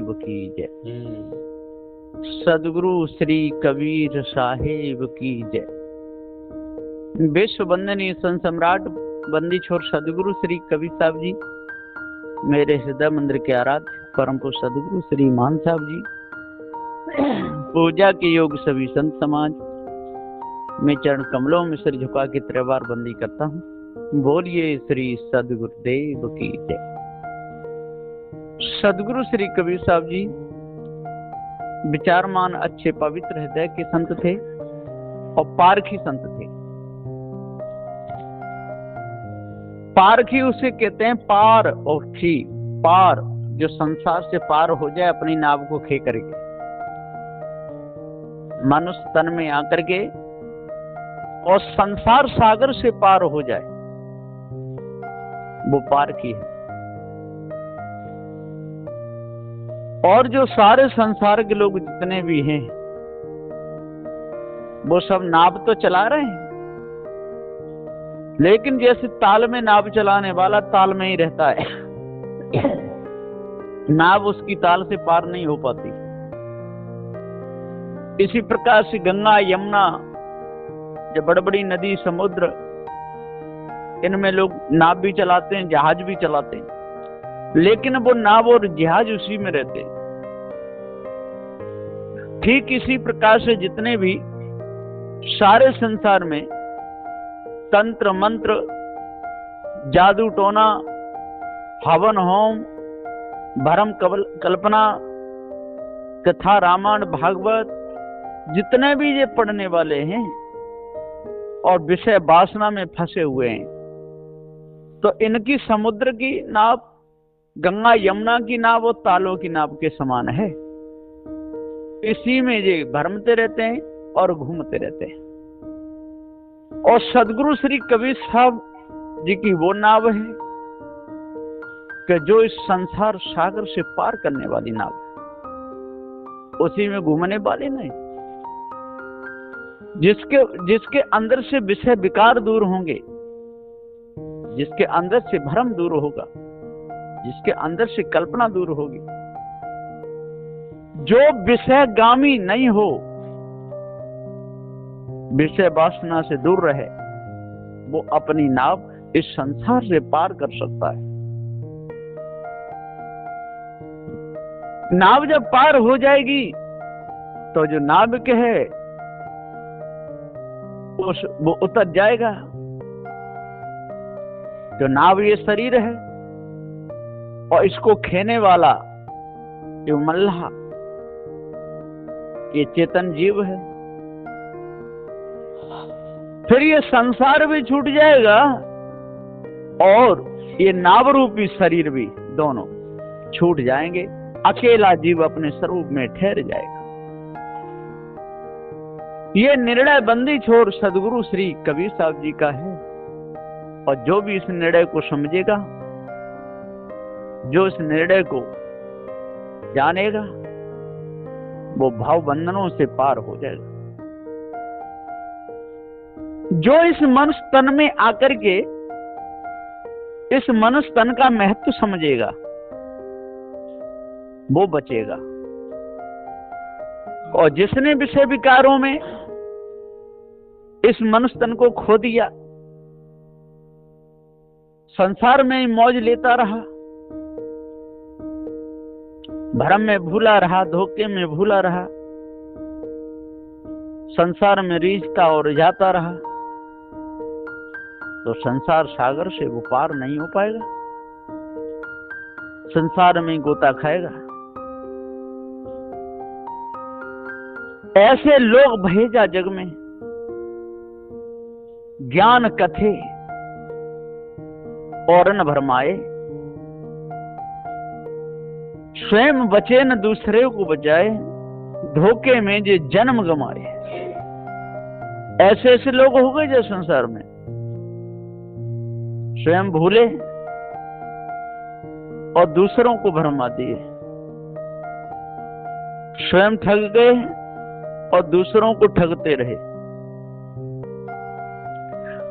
देव की जय। सदगुरु श्री कबीर साहेब की जय। विश्व वंदनीय संत सम्राट बंदी छोर सदगुरु श्री कबीर साहब जी, मेरे हृदय मंदिर के आराध्य परम पूज्य सदगुरु श्री मान साहब जी, पूजा के योग सभी संत समाज, मैं चरण कमलों में सिर झुका के त्रिवार बंदी करता हूँ। बोलिए श्री सदगुरुदेव की जय। सदगुरु श्री कबीर साहब जी विचारमान, अच्छे, पवित्र हृदय के संत थे और पारखी संत थे। पारखी उसे कहते हैं, पार और खी। पार जो संसार से पार हो जाए, अपनी नाव को खे करके मनुष्य तन में आकर के और संसार सागर से पार हो जाए, वो पारखी है। और जो सारे संसार के लोग जितने भी हैं, वो सब नाव तो चला रहे हैं, लेकिन जैसे ताल में नाव चलाने वाला ताल में ही रहता है, नाव उसकी ताल से पार नहीं हो पाती। इसी प्रकार से गंगा, यमुना, जो बड़ी बड़ी नदी, समुद्र, इनमें लोग नाव भी चलाते हैं, जहाज भी चलाते हैं, लेकिन वो नाव और जहाज उसी में रहते हैं। ठीक इसी प्रकार से जितने भी सारे संसार में तंत्र मंत्र, जादू टोना, हवन होम, भरम कल्पना, कथा, रामायण, भागवत, जितने भी ये पढ़ने वाले हैं और विषय वासना में फंसे हुए हैं, तो इनकी समुद्र की नाव, गंगा यमुना की नाव और तालों की नाव के समान है। इसी में ये भरमते रहते हैं और घूमते रहते हैं। और सदगुरु श्री कबीर साहब जी की वो नाव है कि जो इस संसार सागर से पार करने वाली नाव है, उसी में घूमने वाले नहीं। जिसके अंदर से विषय विकार दूर होंगे, जिसके अंदर से भ्रम दूर होगा, जिसके अंदर से कल्पना दूर होगी, जो विषयगामी नहीं हो, विषय वासना से दूर रहे, वो अपनी नाव इस संसार से पार कर सकता है। नाव जब पार हो जाएगी तो जो नाविक है वो उतर जाएगा। जो नाव ये शरीर है और इसको खेने वाला जो मल्लाह, ये चेतन जीव है। फिर ये संसार भी छूट जाएगा और ये नाव रूपी शरीर भी, दोनों छूट जाएंगे। अकेला जीव अपने स्वरूप में ठहर जाएगा। ये निर्णय बंदी छोर सदगुरु श्री कबीर साहब जी का है। और जो भी इस निर्णय को समझेगा, जो इस निर्णय को जानेगा, वो भाव बंधनों से पार हो जाएगा। जो इस मनुष्य तन में आकर के इस मनुष्य तन का महत्व समझेगा, वो बचेगा। और जिसने विषय विकारों में इस मनुष्य तन को खो दिया, संसार में मौज लेता रहा, भ्रम में भूला रहा, धोखे में भूला रहा, संसार में रीझता और जाता रहा, तो संसार सागर से वो पार नहीं हो पाएगा। संसार में गोता खाएगा। ऐसे लोग भेजा जग में, ज्ञान कथे और न भरमाए, स्वयं बचे न दूसरे को बचाए, धोखे में जे जन्म गमाए। ऐसे ऐसे लोग हो गए जो संसार में स्वयं भूले और दूसरों को भरमा दिए, स्वयं ठग गए और दूसरों को ठगते रहे।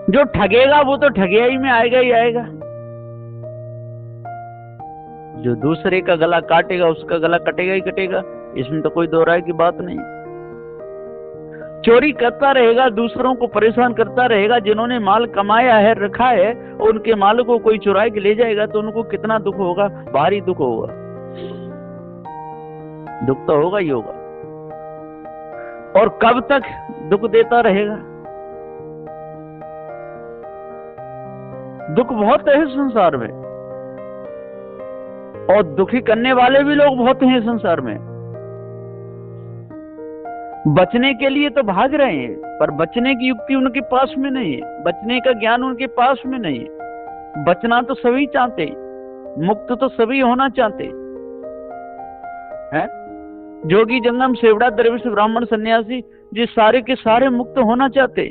जो ठगेगा वो तो ठगियाई में आएगा ही आएगा। जो दूसरे का गला काटेगा उसका गला कटेगा ही कटेगा, इसमें तो कोई दो राय की बात नहीं। चोरी करता रहेगा, दूसरों को परेशान करता रहेगा, जिन्होंने माल कमाया है रखा है उनके माल को कोई चुरा के ले जाएगा तो उनको कितना दुख होगा, भारी दुख होगा। दुख तो होगा ही होगा। और कब तक दुख देता रहेगा? दुख बहुत है संसार में, और दुखी करने वाले भी लोग बहुत हैं संसार में। बचने के लिए तो भाग रहे हैं, पर बचने की युक्ति उनके पास में नहीं है, बचने का ज्ञान उनके पास में नहीं है। बचना तो सभी चाहते, मुक्त तो सभी होना चाहते हैं। जोगी, जंगम, सेवड़ा, दरवेश, ब्राह्मण, सन्यासी, ये सारे के सारे मुक्त होना चाहते,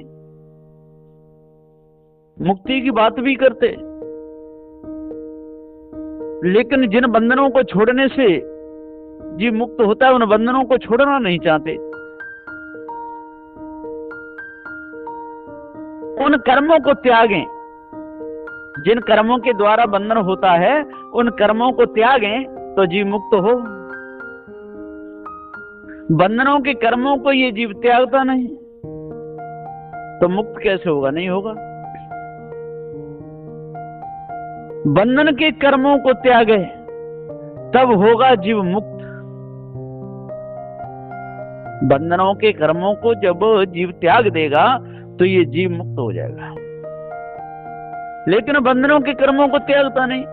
मुक्ति की बात भी करते, लेकिन जिन बंधनों को छोड़ने से जी मुक्त होता है उन बंधनों को छोड़ना नहीं चाहते। उन कर्मों को त्यागें, जिन कर्मों के द्वारा बंधन होता है उन कर्मों को त्यागें तो जीव मुक्त हो। बंधनों के कर्मों को ये जीव त्यागता नहीं तो मुक्त कैसे होगा? नहीं होगा। बंधन के कर्मों को त्यागे तब होगा जीव मुक्त। बंधनों के कर्मों को जब जीव त्याग देगा तो ये जीव मुक्त हो जाएगा। लेकिन बंधनों के कर्मों को त्यागता नहीं,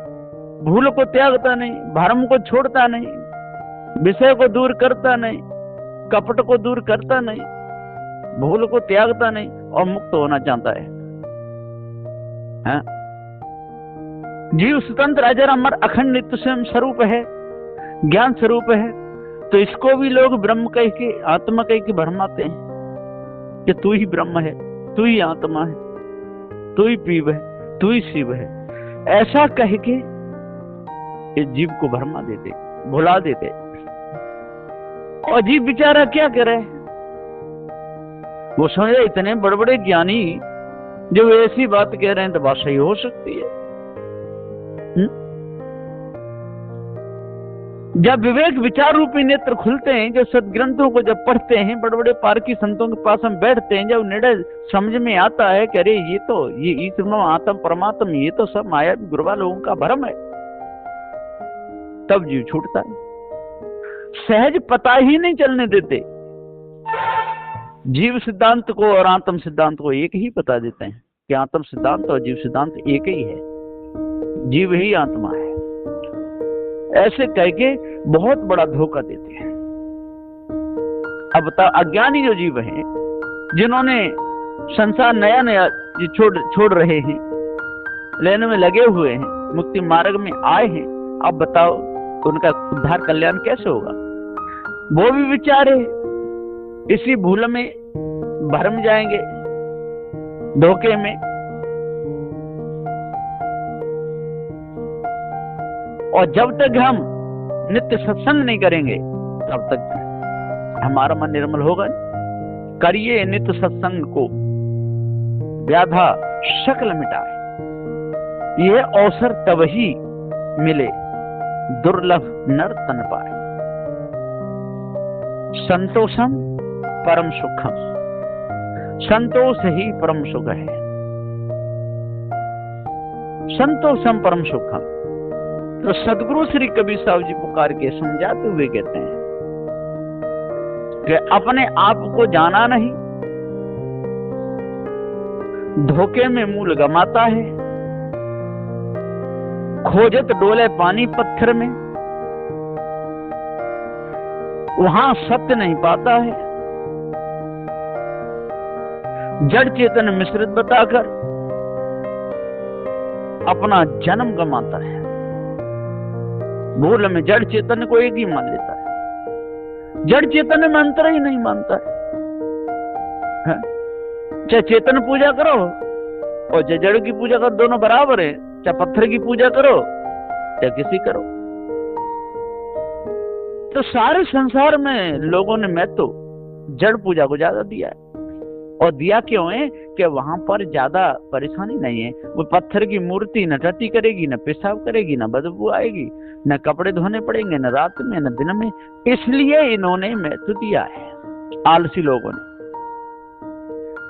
भूल को त्यागता नहीं, भरम को छोड़ता नहीं, विषय को दूर करता नहीं, कपट को दूर करता नहीं, भूल को त्यागता नहीं और मुक्त होना चाहता है। जीव स्वतंत्र, अजर, अमर, अखंड, नित्य स्वयं स्वरूप है, ज्ञान स्वरूप है। तो इसको भी लोग ब्रह्म कह के, आत्मा कह के भरमाते हैं कि तू ही ब्रह्म है, तू ही आत्मा है, तू ही पीव है, तू ही शिव है। ऐसा कह के इस जीव को भरमा देते, भुला देते। और जीव बेचारा क्या करे? वो समझे इतने बड़े बड़े ज्ञानी जो ऐसी बात कह रहे हैं तो बात सही हो सकती है। जब विवेक विचार रूपी नेत्र खुलते हैं, जब सदग्रंथों को जब पढ़ते हैं, बड़े बड़े पारकी संतों के पास हम बैठते हैं, जब निर्णय समझ में आता है कि अरे ये तो ये ईश्वर आत्म परमात्म ये तो सब माया गुरुवा लोगों का भ्रम है, तब जीव छूटता है। सहज पता ही नहीं चलने देते। जीव सिद्धांत को और आत्म सिद्धांत को एक ही बता देते हैं कि आत्म सिद्धांत और जीव सिद्धांत एक ही है, जीव ही आत्मा है। ऐसे कह के बहुत बड़ा धोखा देते हैं। अब बताओ, अज्ञानी जो जीव हैं, जिन्होंने संसार नया नया छोड़ रहे हैं, लेने में लगे हुए हैं, मुक्ति मार्ग में आए हैं, अब बताओ उनका उद्धार कल्याण कैसे होगा? वो भी बेचारे इसी भूल में भरम जाएंगे, धोखे में। और जब तक हम नित्य सत्संग नहीं करेंगे तब तक हमारा मन निर्मल होगा। करिए नित्य सत्संग को, व्याधा शकल मिटाए, यह अवसर तब ही मिले, दुर्लभ नर तन पाए। संतोषम परम सुखम, संतोष ही परम सुख है। संतोषम परम सुखम। तो सदगुरु श्री कबीर साहब जी पुकार के समझाते हुए कहते हैं कि अपने आप को जाना नहीं, धोखे में मूल गमाता है, खोजत डोले पानी पत्थर में, वहां सत्य नहीं पाता है, जड़ चेतन मिश्रित बताकर अपना जन्म गमाता है। भूल में जड़ चेतन को एक ही मान लेता है, जड़ चेतन में अंतर ही नहीं मानता है। चाहे चेतन पूजा करो और चाहे जड़ की पूजा करो, दोनों बराबर है। चाहे पत्थर की पूजा करो चाहे किसी करो। तो सारे संसार में लोगों ने मैं तो जड़ पूजा को ज्यादा दिया है। और दिया क्यों है क्या वहां पर ज्यादा परेशानी नहीं है? वो पत्थर की मूर्ति न टट्टी करेगी, न पेशाब करेगी, न बदबू आएगी, न कपड़े धोने पड़ेंगे, न रात में न दिन में। इसलिए इन्होंने महत्व दिया है आलसी लोगों ने।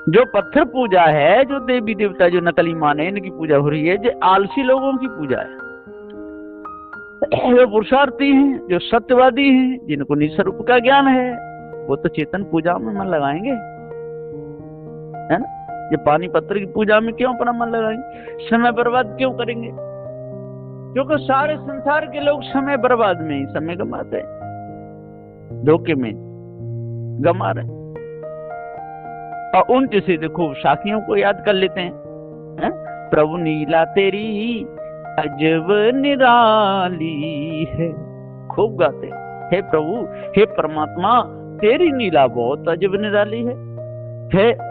जो पत्थर पूजा है, जो देवी देवता जो नकली माने इनकी पूजा हो रही है, जो आलसी लोगों की पूजा है। जो पुरुषार्थी हैं, जो सत्यवादी हैं, जिनको निस्वरूप का ज्ञान है, वो तो चेतन पूजा में मन लगाएंगे, है ना। ये पानी पत्र की पूजा में क्यों अपना मन लगाएंगे? समय बर्बाद क्यों करेंगे? क्योंकि सारे संसार के लोग समय बर्बाद में ही समय गंवाते हैं, धोखे में गंवा रहे। और उल्टे सीधे खूब साखियों को याद कर लेते हैं, प्रभु नीला तेरी अजब निराली है, खूब गाते हैं, हे प्रभु, हे परमात्मा, तेरी नीला बहुत अजब निराली है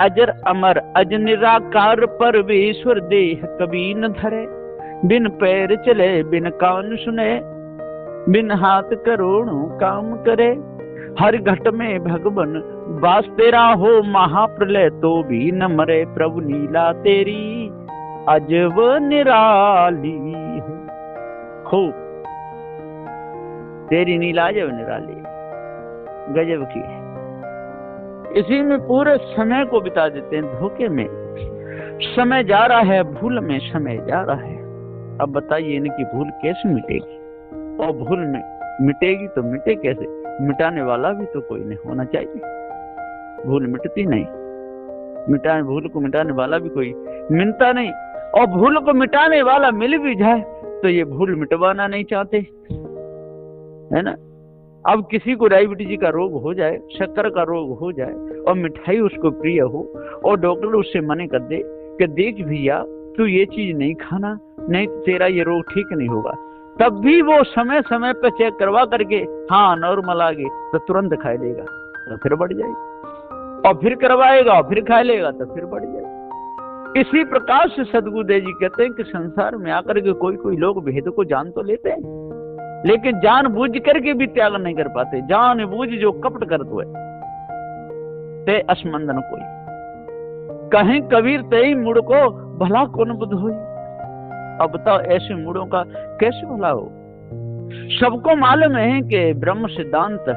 अजर अमर अज निराकार, परमेश्वर देह कभी न धरे, बिन पैर चले बिन कान सुने, बिन हाथ करोड़ों काम करे, हर घट में भगवन वास तेरा हो, महाप्रलय तो भी न मरे, प्रभु नीला तेरी अजब निराली है। खूब तेरी नीला अजब निराली है, गजब की है। इसी में पूरे समय को बिता देते हैं, धोखे में। समय जा रहा है, भूल में समय जा रहा है। अब बताइए इनकी भूल कैसे मिटेगी? और भूल में मिटेगी तो मिटे कैसे? मिटाने वाला भी तो कोई नहीं होना चाहिए। भूल मिटती नहीं, भूल को मिटाने वाला भी कोई मिलता नहीं। और भूल को मिटाने वाला मिल भी जाए तो ये भूल मिटवाना नहीं चाहते, है ना। अब किसी को डायबिटीज का रोग हो जाए, शक्कर का रोग हो जाए, और मिठाई उसको प्रिय हो, और डॉक्टर उससे मना कर दे कि देख भैया तू ये चीज नहीं खाना, नहीं तो तेरा ये रोग ठीक नहीं होगा, तब भी वो समय समय पर चेक करवा करके हाँ नॉर्मल आ गए तो तुरंत खा लेगा, तो फिर बढ़ जाएगी, और फिर करवाएगा और फिर खा लेगा तो फिर बढ़ जाएगा। इसी प्रकार से सदगुरुदेव जी कहते हैं कि संसार में आकर के कोई कोई लोग भेद को जान तो लेते हैं, लेकिन जान बूझ करके भी त्याग नहीं कर पाते। जान बूझ जो कपट कर दो ते असमंदन कोई, कहीं कबीर तेई मुड़ को भला कौन बुध हो। अब बताओ ऐसे मुड़ों का कैसे भला हो? सबको मालूम है कि ब्रह्म सिद्धांत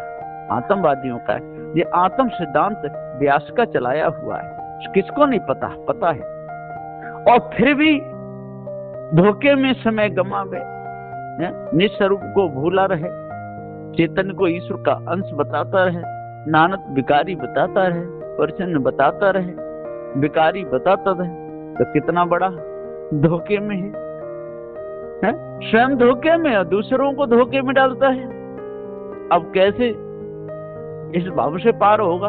आत्मवादियों का है, ये आत्म सिद्धांत व्यास का चलाया हुआ है, किसको नहीं पता? पता है। और फिर भी धोखे में समय गंवावे, निस्वरूप को भूला रहे, चेतन को ईश्वर का अंश बताता रहे, नानक विकारी बताता रहे, प्रसन्न बताता रहे, विकारी बताता रहे, तो कितना बड़ा धोखे में है? स्वयं धोखे में और दूसरों को धोखे में डालता है। अब कैसे इस भाव से पार होगा?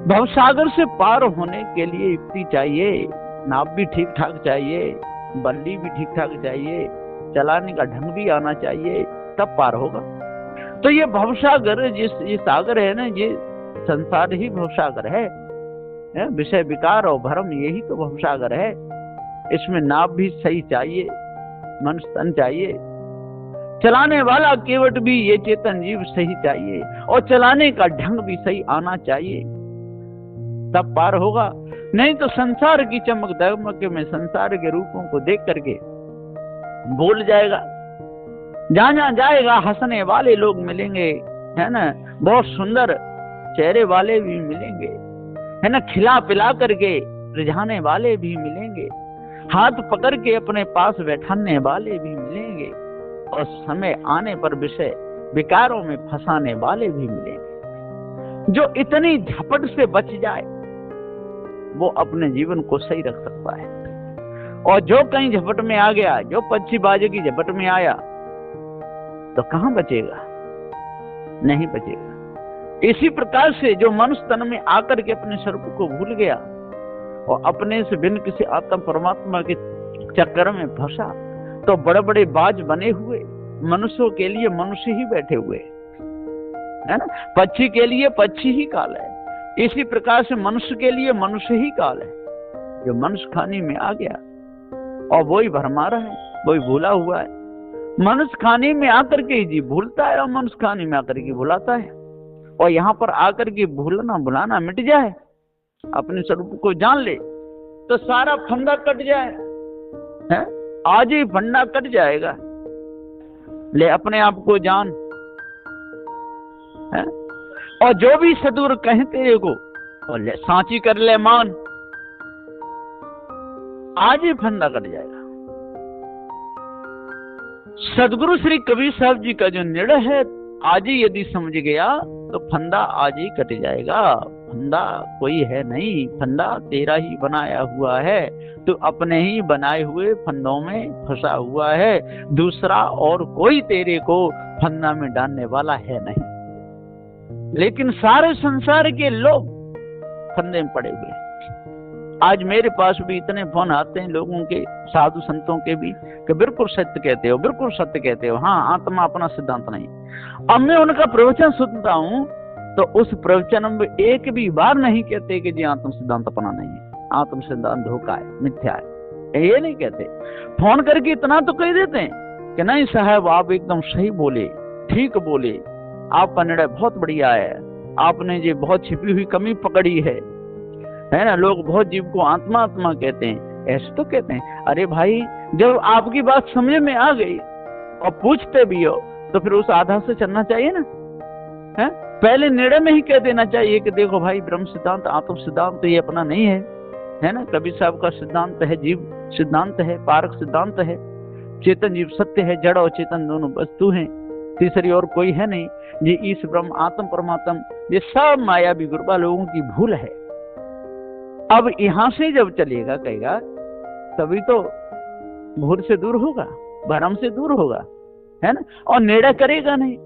भवसागर से पार होने के लिए युक्ति चाहिए, नाव भी ठीक ठाक चाहिए, बल्ली भी ठीक ठाक चाहिए, चलाने का ढंग भी आना चाहिए, तब पार होगा। तो ये भवसागर, ये सागर है ना, ये संसार ही भवसागर है, विषय विकार और भ्रम यही तो भवसागर है। इसमें नाव भी सही चाहिए, मन तन चाहिए, चलाने वाला केवट भी ये चेतन जीव सही चाहिए, और चलाने का ढंग भी सही आना चाहिए, तब पार होगा। नहीं तो संसार की चमक दमक में संसार के रूपों को देख करके भूल जाएगा। जहां जहां जाएगा हंसने वाले लोग मिलेंगे, है ना, बहुत सुंदर चेहरे वाले भी मिलेंगे, है ना, खिला पिला करके रिझाने वाले भी मिलेंगे, हाथ पकड़ के अपने पास बैठाने वाले भी मिलेंगे, और समय आने पर विषय विकारों में फंसाने वाले भी मिलेंगे। जो इतनी झपट से बच जाए वो अपने जीवन को सही रख सकता है, और जो कहीं झपट में आ गया, जो पक्षी बाजे की झपट में आया, तो कहां बचेगा? नहीं बचेगा। इसी प्रकार से जो मनुष्य तन में आकर के अपने स्वरूप को भूल गया और अपने से भिन्न किसी आत्म परमात्मा के चक्कर में फंसा, तो बड़े बड़े बाज बने हुए मनुष्यों के लिए मनुष्य ही बैठे हुए, है ना। पक्षी के लिए पक्षी ही काल है, इसी प्रकार से मनुष्य के लिए मनुष्य ही काल है। जो मनुष्य खाने में आ गया और वही भरमा रहा है, वही भूला हुआ है। मनुष्य खाने में आकर के जी भूलता है और मनुष्य खाने में आकर के भुलाता है, और यहाँ पर आकर के भूलना भुलाना मिट जाए, अपने स्वरूप को जान ले, तो सारा फंदा कट जाए, है? आज ही फंदा कट जाएगा। ले अपने आप को जान, है? और जो भी सदगुरु कहे तेरे को और ले सांची कर ले मान, आज ही फंदा कट जाएगा। सदगुरु श्री कबीर साहब जी का जो निर्णय है, आज ही यदि समझ गया तो फंदा आज ही कट जाएगा। फंदा कोई है नहीं, फंदा तेरा ही बनाया हुआ है। तो अपने ही बनाए हुए फंदों में फंसा हुआ है, दूसरा और कोई तेरे को फंदा में डालने वाला है नहीं। लेकिन सारे संसार के लोग फंदे में पड़े हुए हैं। आज मेरे पास भी इतने फोन आते हैं लोगों के, साधु संतों के भी, कि बिल्कुल सत्य कहते हो, बिल्कुल सत्य कहते हो, हाँ आत्मा अपना सिद्धांत नहीं। अब मैं उनका प्रवचन सुनता हूँ तो उस प्रवचन में एक भी बार नहीं कहते कि जी आत्म सिद्धांत अपना नहीं है, आत्म सिद्धांत धोखा है, मिथ्या है, ये नहीं कहते। फोन करके इतना तो कह देते हैं कि नहीं साहब आप एकदम सही बोले, ठीक बोले, आपका निर्णय बहुत बढ़िया है, आपने ये बहुत छिपी हुई कमी पकड़ी है ना। लोग बहुत जीव को आत्मा आत्मा कहते हैं, ऐसे तो कहते हैं। अरे भाई जब आपकी बात समझ में आ गई और पूछते भी हो तो फिर उस आधार से चलना चाहिए ना, है? पहले निर्णय में ही कह देना चाहिए कि देखो भाई ब्रह्म सिद्धांत आत्म सिद्धांत तो ये अपना नहीं है ना। कबीर साहब का सिद्धांत है जीव सिद्धांत है, पारक सिद्धांत है, चेतन जीव सत्य है, जड़ और चेतन दोनों वस्तु हैं, तीसरी और कोई है नहीं। ये ईश ब्रह्म आत्म परमात्म ये सब मायावी गुरबा लोगों की भूल है। अब यहां से जब चलेगा कहेगा तभी तो भूल से दूर होगा, भरम से दूर होगा, है ना। और निर्णय करेगा नहीं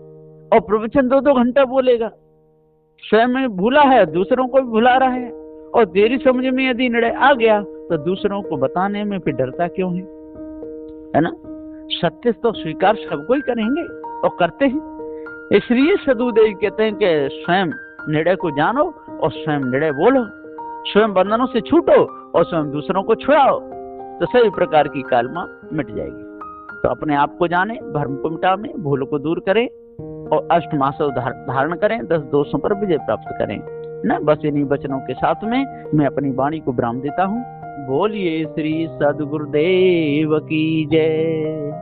और प्रवचन 2-2 घंटा बोलेगा, स्वयं में भूला है, दूसरों को भी भुला रहा है। और तेरी समझ में यदि निर्णय आ गया तो दूसरों को बताने में फिर डरता क्यों है ना। सत्य तो स्वीकार सबको ही करेंगे और करते हैं। इसलिए सदुदेव कहते हैं कि स्वयं निर्णय को जानो और स्वयं निर्णय बोलो, स्वयं बंधनों से छूटो और स्वयं दूसरों को छुड़ाओ, तो सभी प्रकार की कालमा मिट जाएगी। तो अपने आप को जाने, भ्रम को मिटाने, भूल को दूर करें और अष्टमासव धारण करें, 10 दोषों पर विजय प्राप्त करें ना। बस इन्हीं वचनों के साथ में मैं अपनी वाणी को विराम देता हूँ। बोलिए श्री सद्गुरुदेव की जय।